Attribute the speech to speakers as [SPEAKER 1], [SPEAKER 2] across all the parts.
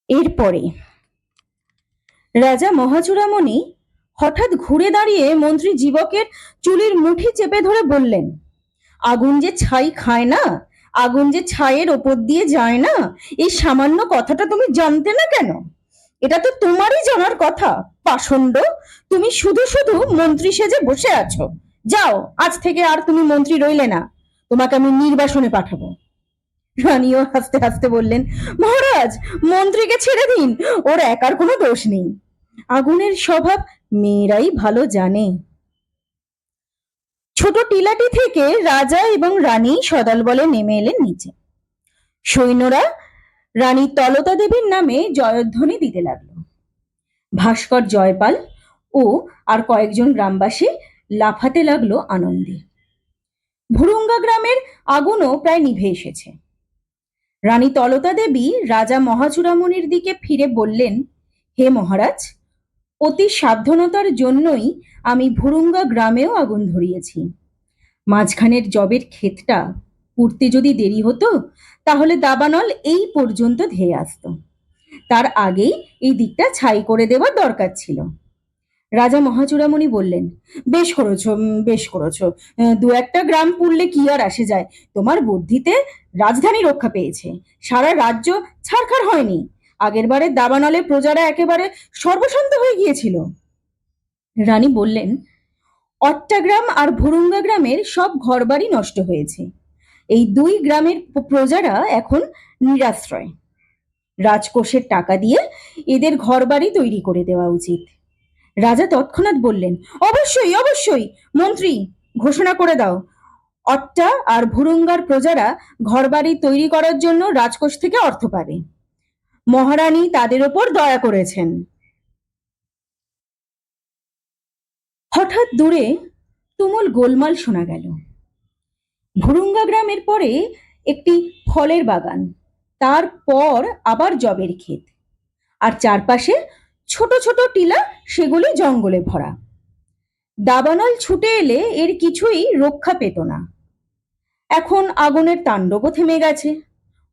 [SPEAKER 1] এরপরে রাজা মহাচূড়ামণি হঠাৎ ঘুরে দাঁড়িয়ে মন্ত্রী জীবকের চুলের মুঠি চেপে ধরে বললেন, আগুন যে ছাই খায় না, আগুন যে ছাইয়ের ওপর দিয়ে যায় না, এই সামান্য কথাটা তুমি জানতে না কেন? এটা তো তোমারই জানার কথা। পাষণ্ড, তুমি শুধু শুধু মন্ত্রী সেজে বসে আছো। যাও, আজ থেকে আর তুমি মন্ত্রী রইলে না, তোমাকে আমি নির্বাসনে পাঠাবো। রানীও হাসতে হাসতে বললেন, মহারাজ, মন্ত্রীকে ছেড়ে দিন, ওর একার কোনো দোষ নেই। আগুনের স্বভাব মেয়েরাই ভালো জানে। ছোট টিলাটি থেকে রাজা এবং রানী সদলবলে নেমে এলেন নিচে। সৈন্যরা রানী তলতা দেবীর নামে জয়ধ্বনি দিতে লাগলো। ভাস্কর জয়পাল ও আর কয়েকজন গ্রামবাসী লাফাতে লাগলো আনন্দে। ভুরুঙ্গা গ্রামের আগুনও প্রায় নিভে এসেছে। রানী তলতা দেবী রাজা মহাচূড়ামণির দিকে ফিরে বললেন, হে মহারাজ, অতি সাবধানতার জন্যই আমি ভুরুঙ্গা গ্রামেও আগুন ধরিয়েছি। মাঝখানের জবের ক্ষেতটা পুড়তে যদি দেরি হতো, তাহলে দাবানল এই পর্যন্ত ধেয়ে আসতো। তার আগেই এই দিকটা ছাই করে দেওয়ার দরকার ছিল। রাজা মহাচূড়ামণি বললেন, বেশ করেছ, বেশ করেছ। দু একটা গ্রাম পুড়লে কি আর আসে যায়? তোমার বুদ্ধিতে রাজধানী রক্ষা পেয়েছে, সারা রাজ্য ছারখার হয়নি। আগেরবারে দাবানলে প্রজারা একেবারে সর্বশান্ত হয়ে গিয়েছিল। রানী বললেন, অট্টাগ্রাম আর ভুরুঙ্গা গ্রামের সব ঘরবাড়ি নষ্ট হয়েছে। এই দুই গ্রামের প্রজারা এখন নিরাশ্রয়। রাজকোষের টাকা দিয়ে এদের ঘরবাড়ি তৈরি করে দেওয়া উচিত। রাজা তৎক্ষণাৎ বললেন, অবশ্যই অবশ্যই, মন্ত্রী, ঘোষণা করে দাও, অট্টা আর ভুরুঙ্গার প্রজারা ঘরবাড়ি তৈরি করার জন্য রাজকোষ থেকে অর্থ পাবে। মহারানী তাদের ওপর দয়া করেছেন। হঠাৎ দূরে তুমুল গোলমাল শোনা গেল। ভুরুঙ্গা গ্রামের পরে একটি ফলের বাগান, তারপর আবার জবের ক্ষেত, আর চারপাশে ছোট ছোট টিলা, সেগুলি জঙ্গলে ভরা। দাবানল ছুটে এলে এর কিছুই রক্ষা পেত না। এখন আগুনের তাণ্ডবও থেমে গেছে।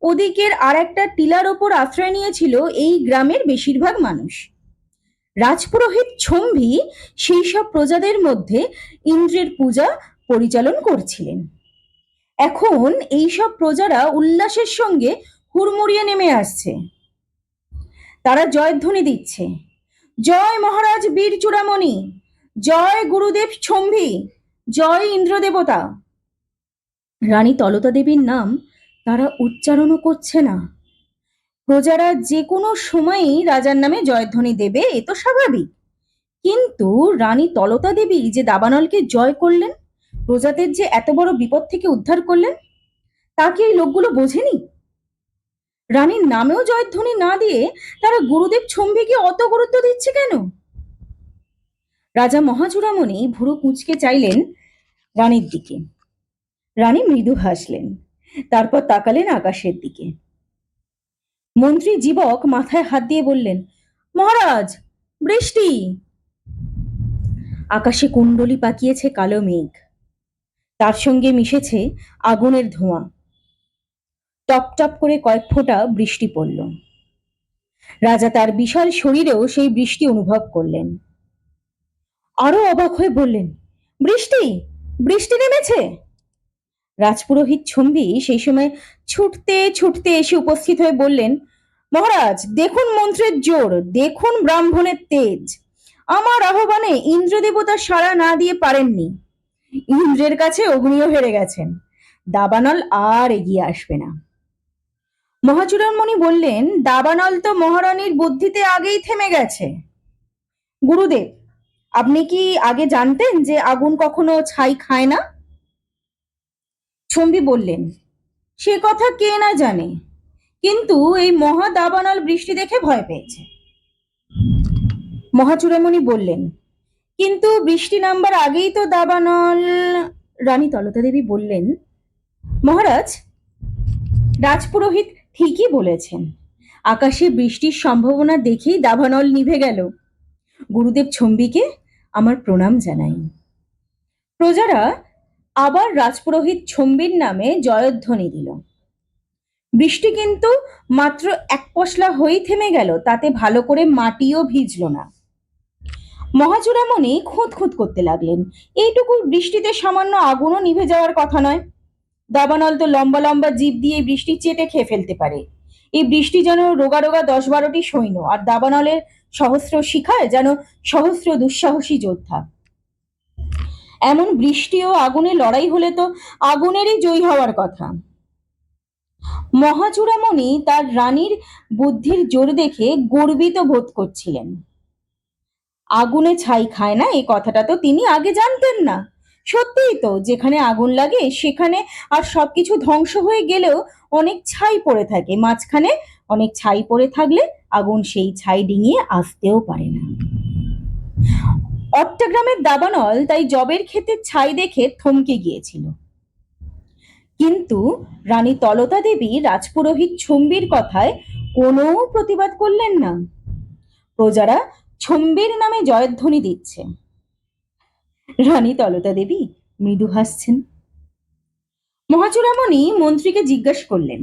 [SPEAKER 1] ওদিকের আর একটা টিলার ওপর আশ্রয় নিয়েছিল এই গ্রামের বেশিরভাগ মানুষ। রাজপুরোহিত ছম্ভি সেই সব প্রজাদের মধ্যে ইন্দ্রের পূজা পরিচালন করছিলেন। এখন এই সব প্রজারা উল্লাসের সঙ্গে হুড়মুড়িয়ে নেমে আসছে। তারা জয়ধ্বনি দিচ্ছে, জয় মহারাজ বীর চূড়ামণি, জয় গুরুদেব ছম্ভি, জয় ইন্দ্রদেবতা। রানী তলতা দেবীর নাম তারা উচ্চারণও করছে না। প্রজারা যে কোনো সময়ই রাজার নামে জয়ধ্বনি দেবে, এ তো স্বাভাবিক। কিন্তু রানী তলতা দেবী যে দাবানলকে জয় করলেন, প্রজাদের যে এত বড় বিপদ থেকে উদ্ধার করলেন, তা কি এই লোকগুলো বোঝেনি? রানীর নামেও জয়ধ্বনি না দিয়ে তারা গুরুদেব ছম্ভিকে অত গুরুত্ব দিচ্ছে কেন? রাজা মহাচূড়ামণি ভুরু কুঁচকে চাইলেন রানীর দিকে। রানী মৃদু হাসলেন, তারপর তাকালেন আকাশের দিকে। মন্ত্রী জীবক মাথায় হাত দিয়ে বললেন, মহারাজ, বৃষ্টি। আকাশে কুণ্ডলি পাকিয়েছে কালো মেঘ, তার সঙ্গে মিশেছে আগুনের ধোঁয়া। টপ টপ করে কয়েক ফোঁটা বৃষ্টি পড়ল। রাজা তার বিশাল শরীরেও সেই বৃষ্টি অনুভব করলেন। আরো অবাক হয়ে বললেন, বৃষ্টি, বৃষ্টি নেমেছে। রাজপুরোহিত ছম্বি সেই সময় ছুটতে ছুটতে এসে উপস্থিত হয়ে বললেন, মহারাজ, দেখুন মন্ত্রের জোর, দেখুন ব্রাহ্মণের তেজ। আমার আহ্বানে ইন্দ্রদেবতা সাড়া না দিয়ে পারেননি। ইন্দ্রের কাছে অগ্নিও হেরে গেছেন। দাবানল আর এগিয়ে আসবে না। মহাচূড়ামণি বললেন, দাবানল তো মহারানীর বুদ্ধিতে আগেই থেমে গেছে। গুরুদেব, আপনি কি আগে জানতেন যে আগুন কখনো ছাই খায় না? ছম্বি বললেন, সে কথা কে না জানে, কিন্তু এই মহা দাবানল বৃষ্টি দেখে ভয় পেয়েছে। মহাচূড়ামণি বললেন, কিন্তু বৃষ্টি নামবার আগেই তো দাবানল। রানী তলতা দেবী বললেন, মহারাজ, রাজপুরোহিত ঠিকই বলেছেন। আকাশে বৃষ্টির সম্ভাবনা দেখেই দাবানল নিভে গেল। গুরুদেব ছম্বিকে আমার প্রণাম জানাই। প্রজারা আবার রাজপুরোহিত ছম্বির নামে জয়ধ্বনি দিল। বৃষ্টি কিন্তু মাত্র এক পশলা হয়েই থেমে গেল, তাতে ভালো করে মাটিও ভিজল না। মহাচূড়ামণি খুঁত খুঁত করতে লাগলেন। এইটুকু বৃষ্টিতে সামান্য আগুনও নিভে যাওয়ার কথা নয়। দাবানল তো লম্বা লম্বা জিভ দিয়ে বৃষ্টি চেটে খেয়ে ফেলতে পারে। এই বৃষ্টি যেন রোগা রোগা 10-12টি সৈন্য, আর দাবানলের সহস্র শিখায় যেন সহস্র দুঃসাহসী যোদ্ধা। এমন বৃষ্টি ও আগুনে লড়াই হলে তো আগুনেরই জয়ী হওয়ার কথা। মহাচূড়ামণি তার রানীর বুদ্ধির জোর দেখে গর্বিত বোধ করছিলেন। আগুনে ছাই খায় না, এই কথাটা তো তিনি আগে জানতেন না। সত্যিই তো, যেখানে আগুন লাগে সেখানে আর সবকিছু ধ্বংস হয়ে গেলেও অনেক ছাই পড়ে থাকে, মাঝখানে অনেক ছাই পড়ে থাকলে আগুন সেই ছাই ডিঙিয়ে আসতেও পারে না। অট্টাগ্রামের দাবানল তাই জবের ক্ষেতের ছাই দেখে থমকে গিয়েছিল। কিন্তু রানী তলতা দেবী রাজপুরোহিত ছম্বির কথায় কোনো প্রতিবাদ করলেন না। প্রজারা ছম্বির নামে জয়ধ্বনি দিচ্ছে। রানী তলতা দেবী মৃদু হাসছেন। মহাচূড়ামণি মন্ত্রীকে জিজ্ঞাসা করলেন,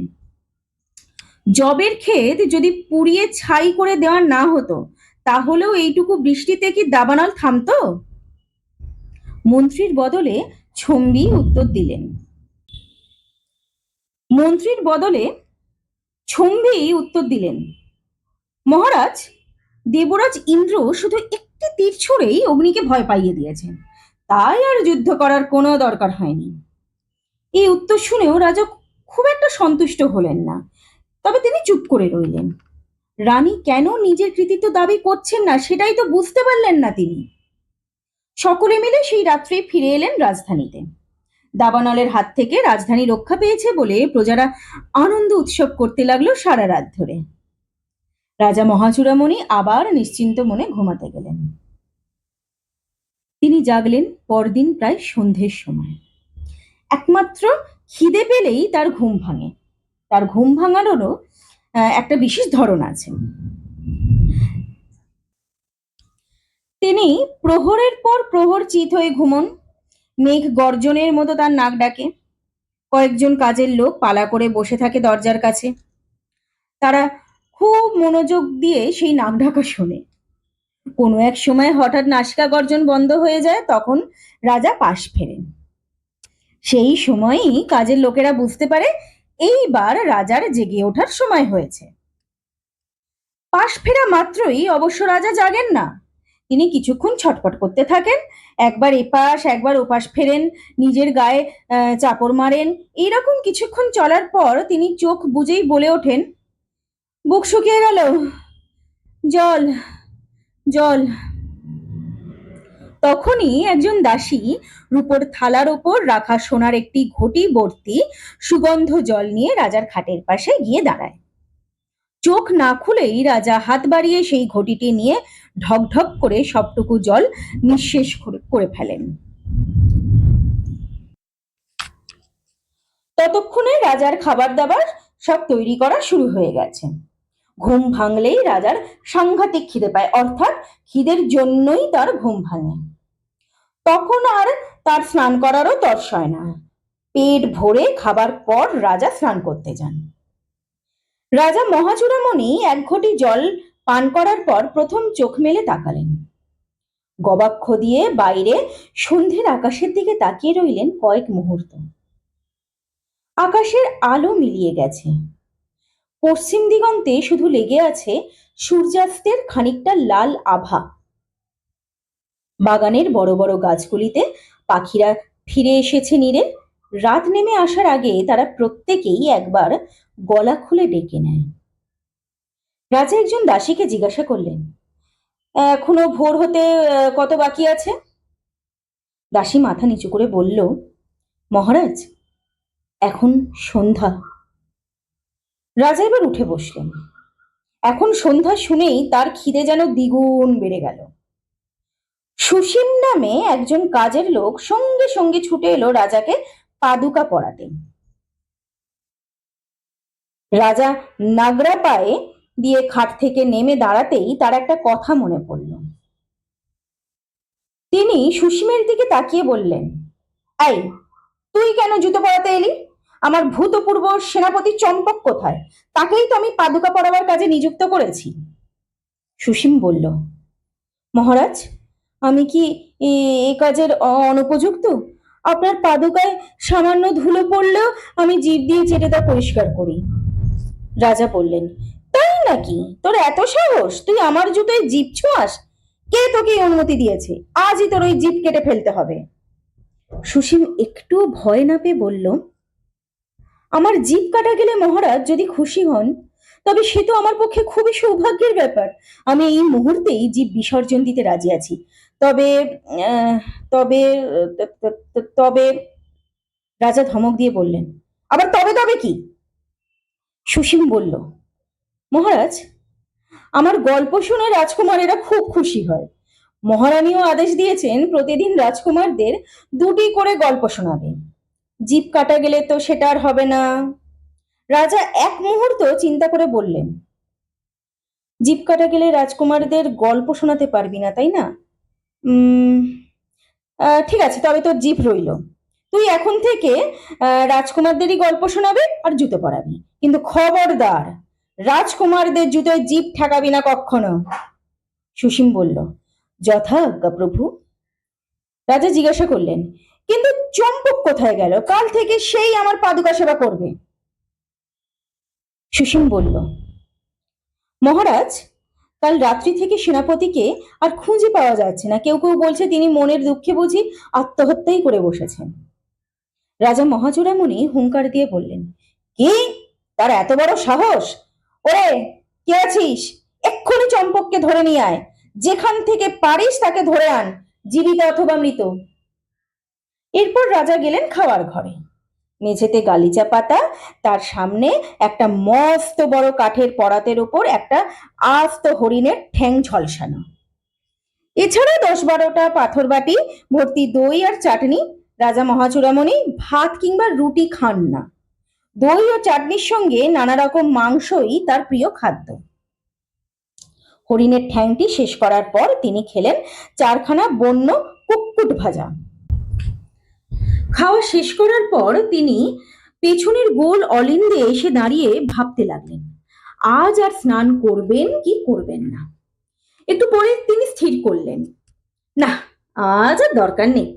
[SPEAKER 1] জবের ক্ষেত যদি পুড়িয়ে ছাই করে দেওয়া না হতো তাহলেও এইটুকু বৃষ্টিতে কি দাবানল থামতো? মন্ত্রীর বদলে ছম্বি উত্তর দিলেন। মন্ত্রীর বদলে ছম্বি উত্তর দিলেন, মহারাজ, দেবরাজ ইন্দ্র শুধু একটি তীর ছুঁড়েই অগ্নিকে ভয় পাইয়ে দিয়েছেন, তাই আর যুদ্ধ করার কোনো দরকার হয়নি। এই উত্তর শুনেও রাজা খুব একটা সন্তুষ্ট হলেন না, তবে তিনি চুপ করে রইলেন। রানী কেন নিজের কৃতিত্ব দাবি করছেন না সেটাই তো বুঝতে পারলেন না তিনি। সকলে মিলে সেই রাত্রে ফিরে এলেন রাজধানীতে। দাবানলের হাত থেকে রাজধানী রক্ষা পেয়েছে বলে প্রজারা আনন্দ উৎসব করতে লাগলো সারা রাত ধরে। রাজা মহাচূড়ামণি আবার নিশ্চিন্ত মনে ঘুমাতে গেলেন। তিনি জাগলেন পরদিন প্রায় সন্ধ্যের সময়। একমাত্র খিদে পেলেই তার ঘুম ভাঙে। তার ঘুম ভাঙানোরও একটা বিশেষ ধরন আছে। তিনি প্রহরের পর প্রহর চিত হয়ে ঘুমন। মেঘ গর্জনের মতো তার নাক ডাকে। কয়েকজন কাজের লোক পালা করে বসে থাকে দরজার কাছে। তারা খুব মনোযোগ দিয়ে সেই নাক ডাকা শোনে। কোনো এক সময় হঠাৎ নাসিকা গর্জন বন্ধ হয়ে যায়, তখন রাজা পাশ ফেরেন। সেই সময়ই কাজের লোকেরা বুঝতে পারে এইবার রাজার জেগে ওঠার সময় হয়েছে। পাশ ফেরা মাত্রই অবশ্য রাজা জাগেন না। তিনি কিছুক্ষণ ছটফট করতে থাকেন, একবার এপাশ একবার ওপাশ ফেরেন, নিজের গায়ে চাপড় মারেন। এইরকম কিছুক্ষণ চলার পর তিনি চোখ বুজেই বলে ওঠেন, বুক শুকিয়ে গেল, জল জল। তখনই একজন দাসী রূপোর থালার ওপর রাখা সোনার একটি ঘটি ভর্তি সুগন্ধ জল নিয়ে রাজার খাটের পাশে গিয়ে দাঁড়ায়। চোখ না খুলেই রাজা হাত বাড়িয়ে সেই ঘটিটি নিয়ে ঢক ঢক করে সবটুকু জল নিঃশেষ করে ফেলেন। ততক্ষণে রাজার খাবার দাবার সব তৈরি করা শুরু হয়ে গেছে। ঘুম ভাঙলেই রাজার সাংঘাতিক খিদে পায়, অর্থাৎ খিদের জন্যই তার ঘুম ভাঙে। তখন আর তার স্নান করারও তর্স হয় না। পেট ভরে খাবার পর রাজা স্নান করতে যান। রাজা মহাচূড়ামণি এক ঘটি জল পান করার পর প্রথম চোখ মেলে তাকালেন। গবাক্ষ দিয়ে বাইরে সন্ধ্যের আকাশের দিকে তাকিয়ে রইলেন কয়েক মুহূর্ত। আকাশের আলো মিলিয়ে গেছে। পশ্চিম দিগন্তে শুধু লেগে আছে সূর্যাস্তের খানিকটা লাল আভা। বাগানের বড় বড় গাছগুলিতে পাখিরা ফিরে এসেছে নীড়ে। রাত নেমে আসার আগে তারা প্রত্যেকেই একবার গলা খুলে ডেকে নেয়। রাজা একজন দাসীকে জিজ্ঞাসা করলেন, এখনো ভোর হতে কত বাকি আছে? দাসী মাথা নিচু করে বলল, মহারাজ, এখন সন্ধ্যা। রাজা এবার উঠে বসলেন। এখন সন্ধ্যা শুনেই তার খিদে যেন দ্বিগুণ বেড়ে গেল। সুসীম নামে একজন কাজের লোক সঙ্গে সঙ্গে ছুটে এলো রাজাকে পাদুকা পরাতে। রাজা নাগরা পায়ে দিয়ে খাট থেকে নেমে দাঁড়াতেই তার একটা কথা মনে পড়ল। তিনি সুসীমের দিকে তাকিয়ে বললেন, এই, তুই কেন জুতো পরাতে এলি? আমার ভূতপূর্ব সেনাপতি চম্পক কোথায়? তাকেই তো আমি পাদুকা পরাবার কাজে নিযুক্ত করেছি। সুসীম বলল, মহারাজ, আমি কি এ কাজের অনুপযুক্ত? আপনার পাদুকায় সামান্য ধুলো পড়লেও আমি জিভ দিয়ে চেটে তা পরিষ্কার করি। রাজা বললেন, তাই নাকি? তোর এত সাহস, তুই আমার জুতোয় জিভ ছোঁয়াস? কে তোকে অনুমতি দিয়েছে? আজই তোর ওই জিভ কেটে ফেলতে হবে। সুসীম একটু ভয় না পেয়ে বলল, আমার জিভ কাটা গেলে মহারাজ যদি খুশি হন তবে সে তো আমার পক্ষে খুবই সৌভাগ্যের ব্যাপার। আমি এই মুহূর্তেই জিভ বিসর্জন দিতে রাজি আছি। তবে তবে তবে রাজা ধমক দিয়ে বললেন, আবার তবে তবে কি? সুসীম বলল, মহারাজ, আমার গল্প শুনে রাজকুমারেরা খুব খুশি হয়। মহারানীও আদেশ দিয়েছেন প্রতিদিন রাজকুমারদের 2টি করে গল্প শোনাবে। জিভ কাটা গেলে তো সেটা আর হবে না। রাজা এক মুহূর্ত চিন্তা করে বললেন, জিভ কাটা গেলে রাজকুমারদের গল্প শোনাতে পারবি না, তাই না? উম ঠিক আছে, তবে তোর জিভ রইল। তুই এখন থেকে রাজকুমারদেরই গল্প শোনাবে আর জুতো পরাবি, কিন্তু খবরদার রাজকুমারদের জুতোয় জিভ ঠেকাবি না কখনো। সুসীম বলল, যথাজ্ঞা প্রভু। রাজা জিজ্ঞাসা করলেন, কিন্তু চম্পক কোথায় গেল? কাল থেকে সেই আমার পাদুকা সেবা করবে। সুসীম বলল, মহারাজ, কাল রাত্রি থেকে সেনাপতিকে আর খুঁজে পাওয়া যাচ্ছে না। কেউ কেউ বলছে তিনি মনের দুঃখে বুঝি আত্মহত্যাই করে বসেছেন। রাজা মহাচূড়ামণি হুঙ্কার দিয়ে বললেন, কি? তার এত বড় সাহস? ওরে, কে আছিস? এক্ষুনি চম্পককে ধরে নিয়ে আয়। যেখান থেকে পারিস তাকে ধরে আন, জীবিত অথবা মৃত। এরপর রাজা গেলেন খাওয়ার ঘরে। মেঝেতে গালিচা পাতা, তার সামনে একটা মস্ত বড় কাঠের পরাতের ওপর একটা আস্ত হরিণের ঠ্যাং ঝলসানো। এছাড়া 10-12টা পাথর বাটি ভর্তি দই আর চাটনি। রাজা মহাচূড়ামণি ভাত কিংবা রুটি খান না। দই ও চাটনির সঙ্গে নানা রকম মাংসই তার প্রিয় খাদ্য। হরিণের ঠ্যাংটি শেষ করার পর তিনি খেলেন 4খানা বন্য কুক্কুট ভাজা। খাওয়া শেষ করার পর তিনি পেছনের গোল অলিন্দে এসে দাঁড়িয়ে ভাবতে লাগলেন, আজ আর স্নান করবেন কি করবেন না। একটু পরে তিনি স্থির করলেন, না, আজ আর দরকার নেই।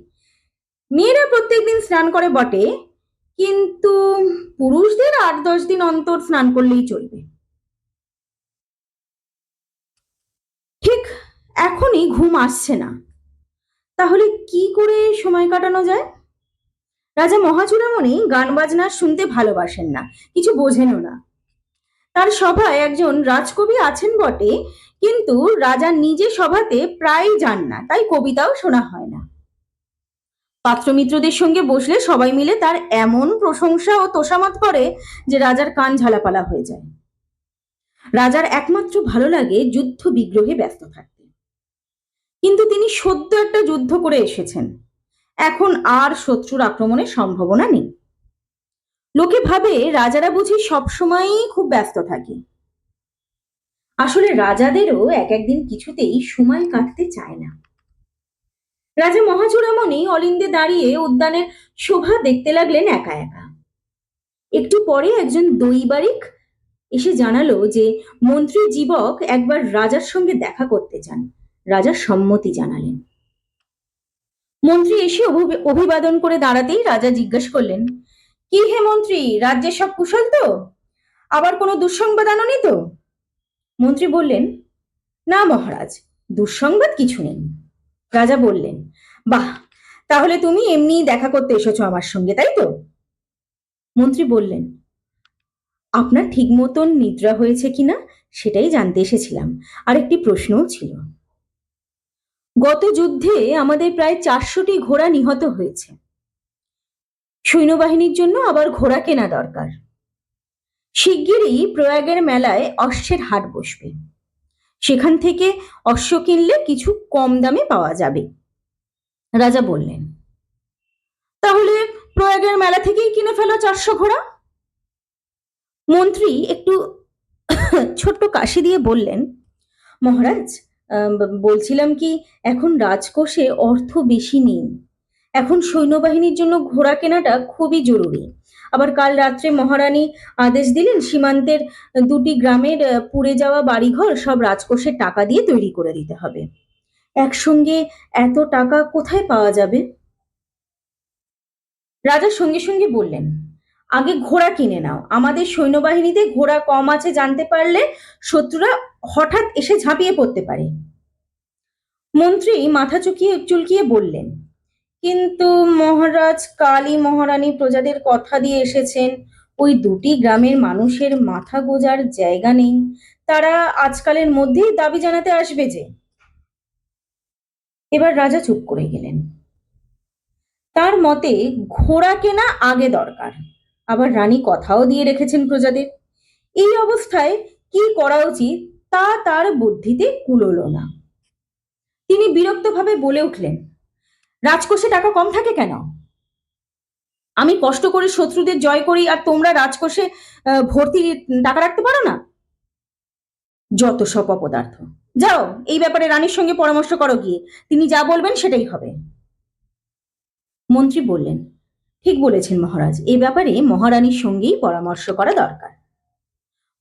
[SPEAKER 1] মেয়েরা প্রত্যেকদিন স্নান করে বটে, কিন্তু পুরুষদের 8-10 দিন অন্তর স্নান করলেই চলবে। ঠিক এখনই ঘুম আসছে না, তাহলে কি করে সময় কাটানো যায়? রাজা মহাচূড়ামণি গান বাজনা শুনতে ভালোবাসেন না, কিছু বোঝেনও না। তার সভায় একজন রাজকবি আছেন বটে, কিন্তু রাজা নিজে সভাতে প্রায় যান না, তাই কবিতাও শোনা হয় না। পাত্রমিত্রদের সঙ্গে বসলে সবাই মিলে তার এমন প্রশংসা ও তোষামত করে যে রাজার কান ঝালাপালা হয়ে যায়। রাজার একমাত্র ভালো লাগে যুদ্ধ বিগ্রহে ব্যস্ত থাকতে, কিন্তু তিনি সদ্য একটা যুদ্ধ করে এসেছেন। এখন আর শত্রুর আক্রমণের সম্ভাবনা নেই। লোকে ভাবে রাজারা বুঝি সবসময়ই খুব ব্যস্ত থাকে। আসলে রাজাদেরও এক একদিন কিছুতেই সময় কাটতে চায় না। রাজা মহাচূড়ামণি অলিন্দে দাঁড়িয়ে উদ্যানের শোভা দেখতে লাগলেন একা একা। একটু পরে একজন দৈবারিক এসে জানালো যে মন্ত্রী জীবক একবার রাজার সঙ্গে দেখা করতে চান। রাজা সম্মতি জানালেন। মন্ত্রী এসে অভিবাদন করে দাঁড়াতেই রাজা জিজ্ঞাসা করলেন, কি হে মন্ত্রী, রাজ্যের সব কুশল তো? আবার কোনো দুঃসংবাদ আনোনি তো? মন্ত্রী বললেন, না মহারাজ, দুঃসংবাদ কিছু নেই। রাজা বললেন, বাহ, তাহলে তুমি এমনি দেখা করতে এসেছো আমার সঙ্গে, তাই তো? মন্ত্রী বললেন, আপনার ঠিক মতন নিদ্রা হয়েছে কিনা সেটাই জানতে এসেছিলাম, আর একটি প্রশ্নও ছিল। গত যুদ্ধে আমাদের প্রায় 400টি ঘোড়া নিহত হয়েছে। সৈন্যবাহিনীর জন্য আবার ঘোড়া কেনা দরকার। শিগগিরই প্রয়াগের মেলায় অশ্বের হাট বসবে। সেখান থেকে অশ্ব কিনলে কিছু কম দামে পাওয়া যাবে। রাজা বললেন, তাহলে প্রয়াগের মেলা থেকেই কিনে ফেলো 400 ঘোড়া। মন্ত্রী একটু ছোট্ট কাশি দিয়ে বললেন, মহারাজ, বলছিলাম কি, এখন রাজকোষে অর্থ বেশি নেই। এখন সৈন্যবাহিনীর জন্য ঘোড়া কেনাটা খুবই জরুরি। আবার কাল রাত্রে মহারানী আদেশ দিলেন সীমান্তের দুটি গ্রামের পুড়ে যাওয়া বাড়িঘর সব রাজকোষের টাকা দিয়ে তৈরি করে দিতে হবে। একসঙ্গে এত টাকা কোথায় পাওয়া যাবে? রাজা সঙ্গে সঙ্গে বললেন, আগে ঘোড়া কিনে নাও, আমাদের সৈন্যবাহিনীতে ঘোড়া কম আছে জানতে পারলে শত্রুরা হঠাৎ এসে ঝাঁপিয়ে পড়তে পারে। মন্ত্রী মাথা চুলকিয়ে বললেন, কিন্তু মহারাজ, কালী মহারানী প্রজাদের কথা দিয়ে এসেছেন, ওই দুটি গ্রামের মানুষের মাথা গোঁজার জায়গা নেই, তারা আজকালের মধ্যেই দাবি জানাতে আসবে যে। এবার রাজা চুপ করে গেলেন। তার মতে ঘোড়া কেনা আগে দরকার, আবার রানী কথাও দিয়ে রেখেছেন প্রজাদের। এই অবস্থায় কি করা উচিত তা তার বুদ্ধিতে কুলোলো না। তিনি বিরক্তভাবে বলে উঠলেন, রাজকোষে টাকা কম থাকে কেন? আমি কষ্ট করে শত্রুদের জয় করি আর তোমরা রাজকোষে ভর্তি টাকা রাখতে পারো না? যত সব অপদার্থ। যাও, এই ব্যাপারে রানীর সঙ্গে পরামর্শ করো গিয়ে, তিনি যা বলবেন সেটাই হবে। মন্ত্রী বললেন, ঠিক বলেছেন মহারাজ, এ ব্যাপারে মহারানীর সঙ্গেই পরামর্শ করা দরকার।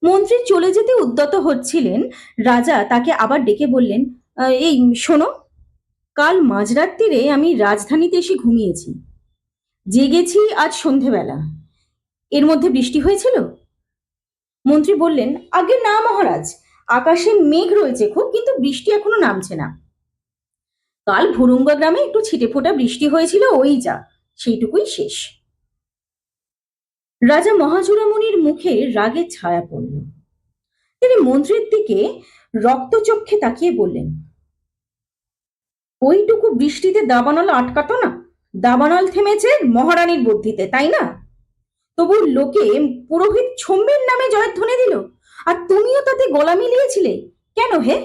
[SPEAKER 1] মন্ত্রী চলে যেতে উদ্যত হচ্ছিলেন, রাজা তাকে আবার ডেকে বললেন, এই শোনো, কাল মাঝরাত্রিরে আমি রাজধানীতে এসে ঘুমিয়েছি, জেগেছি আজ সন্ধেবেলা। এর মধ্যে বৃষ্টি হয়েছিল? মন্ত্রী বললেন, আগে না মহারাজ, আকাশে মেঘ রয়েছে খুব, কিন্তু বৃষ্টি এখনো নামছে না। কাল ভুরুঙ্গা গ্রামে একটু ছিটেফোঁটা বৃষ্টি হয়েছিল, ওই যা, সেইটুকুই শেষ। রাজা মহাচূড়ামণির মুখে রাগের ছায়া পড়ল। তিনি মন্ত্রীর দিকে রক্তচক্ষে তাকিয়ে বললেন, ওইটুকু বৃষ্টিতে দাবানল আটকাতো না? দাবানল থেমেছে মহারানীর বুদ্ধিতে, তাই না? তবু লোকে পুরোহিত ছম্বের নামে জয়ধ্বনি দিল, আর তুমিও তাতে গলা মিলিয়েছিলে কেন হে?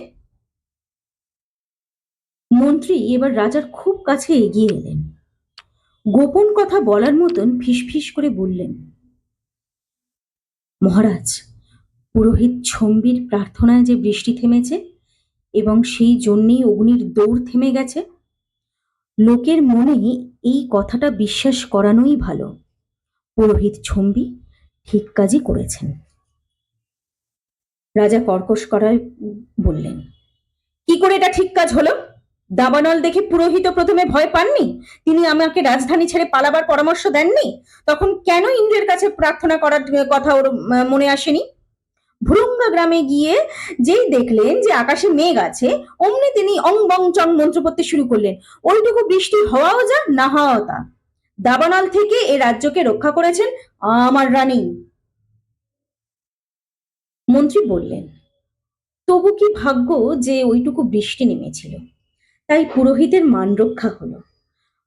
[SPEAKER 1] মন্ত্রী এবার রাজার খুব কাছে এগিয়ে এলেন, গোপন কথা বলার মতন ফিসফিস করে বললেন, মহারাজ, পুরোহিত ছম্বির প্রার্থনায় যে বৃষ্টি থেমেছে এবং সেই জন্যেই অগ্নির দৌড় থেমে গেছে, লোকের মনে এই কথাটা বিশ্বাস করানোই ভালো। পুরোহিত ছম্বি ঠিক কাজই করেছেন। রাজা কর্কশ করায় বললেন, কি করে এটা ঠিক কাজ হলো? দাবানল দেখে পুরোহিত প্রথমে ভয় পাননি? তিনি আমাকে রাজধানী ছেড়ে পালাবার পরামর্শ দেননি? তখন কেন ইন্দ্রের কাছে প্রার্থনা করার কথা ওর মনে আসেনি? ভুরুঙ্গা গ্রামে গিয়ে যেই দেখলেন যে আকাশে মেঘ আছে, অমনি তিনি অং বং চং মন্ত্র পড়তে শুরু করলেন। ওইটুকু বৃষ্টি হওয়াও যা, না হওয়াও তা। দাবানল থেকে এ রাজ্যকে রক্ষা করেছেন আমার রানী। মন্ত্রী বললেন, তবু কি ভাগ্য যে ওইটুকু বৃষ্টি নেমেছিল, তাই পুরোহিতের মান রক্ষা হলো।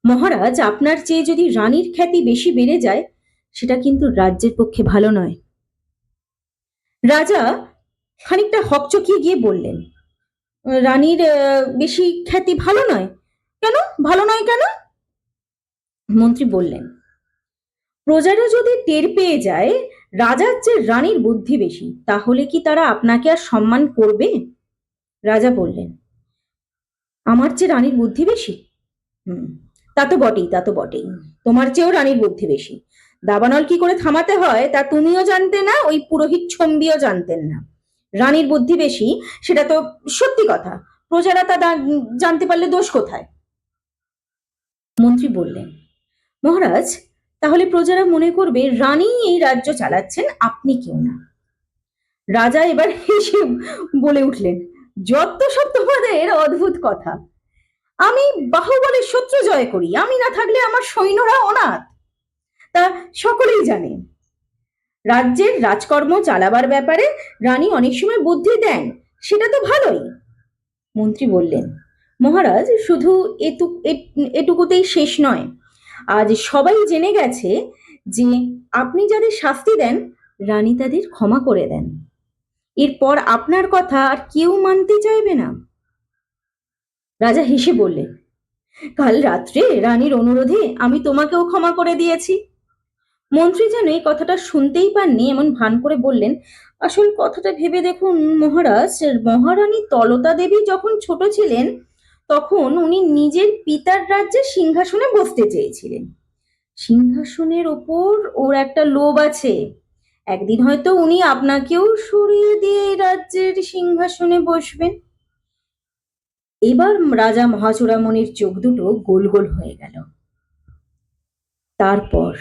[SPEAKER 1] মহারাজ, আপনার চেয়ে যদি রানীর খ্যাতি বেশি বেড়ে যায়, সেটা কিন্তু রাজ্যের পক্ষে ভালো নয়। রাজা খানিকটা হকচকিয়ে গিয়ে বললেন, রানীর বেশি খ্যাতি ভালো নয় কেন? ভালো নয় কেন? মন্ত্রী বললেন, প্রজারা যদি টের পেয়ে যায় রাজার চেয়ে রানীর বুদ্ধি বেশি, তাহলে কি তারা আপনাকে আর সম্মান করবে? রাজা বললেন, আমার চেয়ে রানীর বুদ্ধি বেশি? হুম, তা তো বটেই, তা তো বটেই। তোমার চেয়েও রানীর বুদ্ধি বেশি। দাবানল কি করে থামাতে হয় তা তুমিও জানতে না, ওই পুরোহিত ছম্বিও জানতেন না। রানীর বুদ্ধি বেশি সেটা তো সত্যি কথা, প্রজারা তা জানতে পারলে দোষ কোথায়? মন্ত্রী বললেন, মহারাজ, তাহলে প্রজারা মনে করবে রানী এই রাজ্য চালাচ্ছেন, আপনি কেউ না। রাজা এবার হেসে বলে উঠলেন, যত সব তোমাদের অদ্ভুত কথা। আমি বাহুবলের শত্রু জয় করি, আমি না থাকলে আমার সৈন্যরা অনাথ, তা সকলেই জানে। রাজ্যের রাজকর্ম চালাবার ব্যাপারে রানী অনেক সময় বুদ্ধি দেন, সেটা তো ভালোই। মন্ত্রী বললেন, মহারাজ, শুধু এটুকুতেই শেষ নয়। আজ সবাই জেনে গেছে যে আপনি যাদের শাস্তি দেন রানী তাদের ক্ষমা করে দেন। এরপর আপনার কথা আর কেউ মানতে চাইবে না। রাজা হেসে বললেন, কাল রাত্রে রানীর অনুরোধে আমি তোমাকেও ক্ষমা করে দিয়েছি। মন্ত্রী যেন এই কথাটা শুনতেই পাননি এমন ভান করে বললেন, আসল কথাটা ভেবে দেখুন মহারাজ, মহারানী তলতা দেবী যখন ছোট ছিলেন তখন উনি নিজের পিতার রাজ্যে সিংহাসনে বসতে চেয়েছিলেন, সিংহাসনের ওপর ওর একটা লোভ আছে। একদিন হয়তো উনি আপনাকেও সরিয়ে দিয়ে এই রাজ্যের সিংহাসনে বসবেন। এবার রাজা মহাচূড়ামণির চোখ দুটো গোল গোল হয়ে গেল। তারপর